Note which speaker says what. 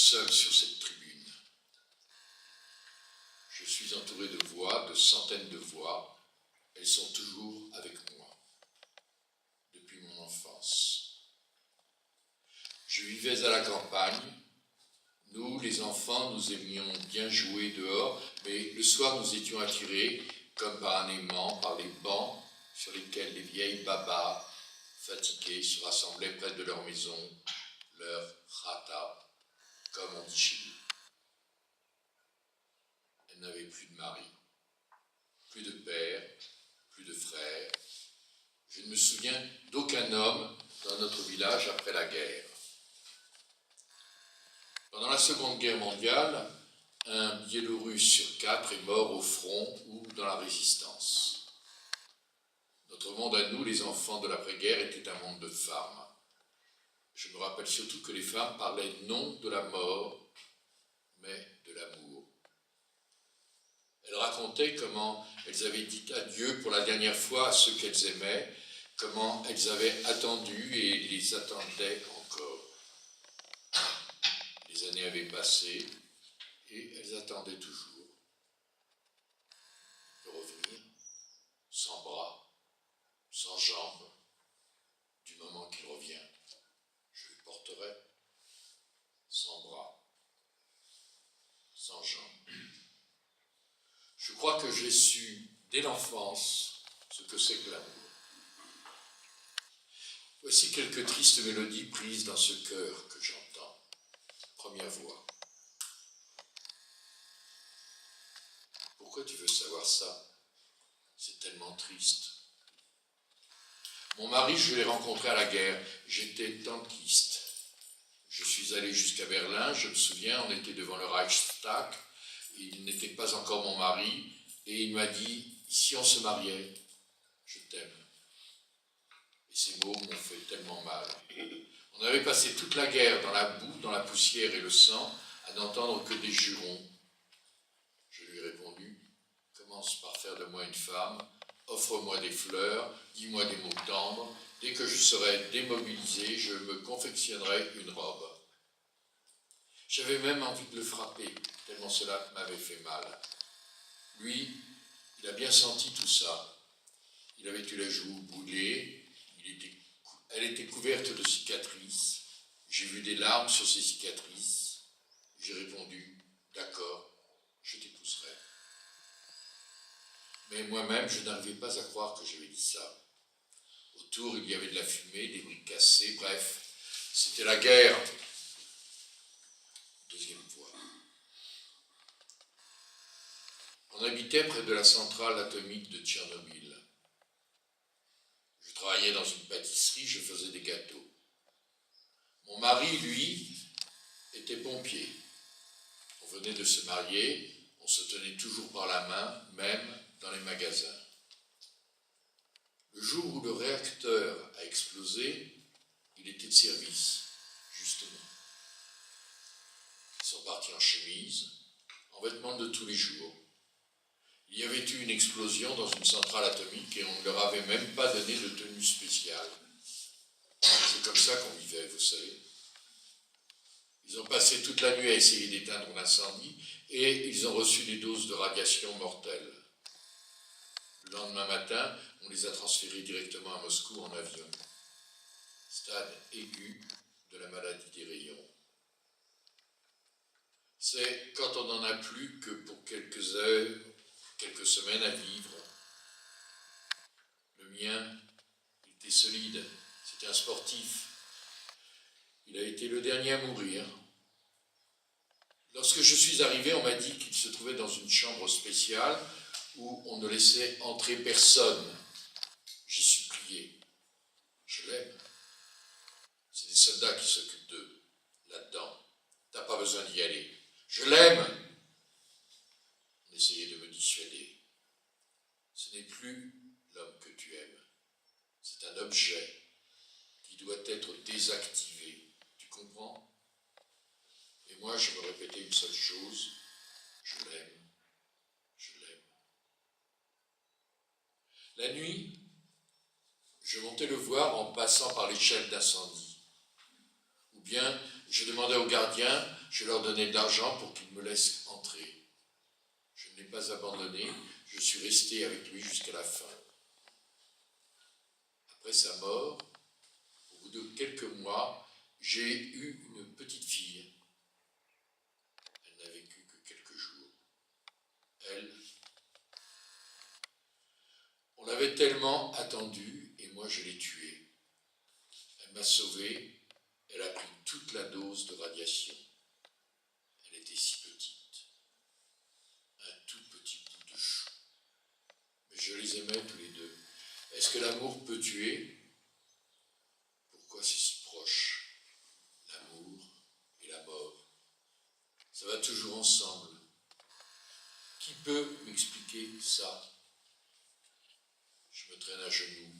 Speaker 1: seul sur cette tribune. Je suis entouré de voix, de centaines de voix. Elles sont toujours avec moi, depuis mon enfance. Je vivais à la campagne. Nous, les enfants, nous aimions bien jouer dehors, mais le soir, nous étions attirés, comme par un aimant, par les bancs sur lesquels les vieilles babas, fatiguées, se rassemblaient près de leur maison, leur rata, comme on dit chez nous. Elles n'avaient plus de mari, plus de père, plus de frère. Je ne me souviens d'aucun homme dans notre village après la guerre. Pendant la Seconde Guerre mondiale, un Biélorusse sur 4 est mort au front ou dans la résistance. Notre monde à nous, les enfants de l'après-guerre, était un monde de femmes. Je me rappelle surtout que les femmes parlaient non de la mort, mais de l'amour. Elles racontaient comment elles avaient dit adieu pour la dernière fois à ceux qu'elles aimaient, comment elles avaient attendu et les attendaient encore. Les années avaient passé et elles attendaient toujours. De revenir, sans bras, sans jambes, du moment qu'il revient. Je le porterai, sans bras, sans jambes. Je crois que j'ai su, dès l'enfance, ce que c'est que l'amour. Voici quelques tristes mélodies prises dans ce chœur que j'entends. Première voix. Pourquoi tu veux savoir ça? C'est tellement triste. Mon mari, je l'ai rencontré à la guerre. J'étais tankiste. Je suis allé jusqu'à Berlin, je me souviens, on était devant le Reichstag. Il n'était pas encore mon mari, et il m'a dit, si on se mariait, je t'aime. Et ces mots m'ont fait tellement mal. On avait passé toute la guerre dans la boue, dans la poussière et le sang, à n'entendre que des jurons. Je lui ai répondu, commence par faire de moi une femme, offre-moi des fleurs, dis-moi des mots tendres, dès que je serai démobilisé, je me confectionnerai une robe. J'avais même envie de le frapper, tellement cela m'avait fait mal. Lui, il a bien senti tout ça. Il avait eu la joue brûlée, elle était couverte de cicatrices. J'ai vu des larmes sur ces cicatrices. J'ai répondu, d'accord, je t'épouserai. Mais moi-même, je n'arrivais pas à croire que j'avais dit ça. Autour, il y avait de la fumée, des briques cassées, bref, c'était la guerre. Deuxième voix. On habitait près de la centrale atomique de Tchernobyl. Je travaillais dans une pâtisserie, je faisais des gâteaux. Mon mari, lui, était pompier. On venait de se marier, on se tenait toujours par la main, même dans les magasins. Le jour où le réacteur a explosé, il était de service, justement. Ils sont partis en chemise, en vêtements de tous les jours. Il y avait eu une explosion dans une centrale atomique et on ne leur avait même pas donné de tenue spéciale. C'est comme ça qu'on vivait, vous savez. Ils ont passé toute la nuit à essayer d'éteindre l'incendie et ils ont reçu des doses de radiation mortelles. Le lendemain matin, on les a transférés directement à Moscou en avion. Stade aigu de la maladie des rayons. C'est quand on n'en a plus que pour quelques heures, quelques semaines à vivre. Le mien, il était solide, c'était un sportif. Il a été le dernier à mourir. Lorsque je suis arrivé, on m'a dit qu'il se trouvait dans une chambre spéciale où on ne laissait entrer personne. J'ai supplié. Je l'aime. C'est des soldats qui s'occupent d'eux, là-dedans. T'as pas besoin d'y aller. Je l'aime. On essayait de me dissuader. Ce n'est plus l'homme que tu aimes. C'est un objet qui doit être désactivé. Tu comprends? Et moi, je me répétais une seule chose. Je l'aime. Je l'aime. La nuit, je montais le voir en passant par l'échelle d'incendie. Ou bien, je demandais aux gardiens, je leur donnais de l'argent pour qu'ils me laissent entrer. Je ne l'ai pas abandonné, je suis resté avec lui jusqu'à la fin. Après sa mort, au bout de quelques mois, j'ai eu une petite fille. Elle n'a vécu que quelques jours. Elle, on l'avait tellement attendue et moi je l'ai tuée. Elle m'a sauvé, elle a pris toute la dose de radiation. Elle était si petite, un tout petit bout de chou. Mais je les aimais tous les deux. Est-ce que l'amour peut tuer ? Pourquoi c'est si proche, l'amour et la mort? Ça va toujours ensemble. Qui peut m'expliquer ça? Je me traîne à genoux.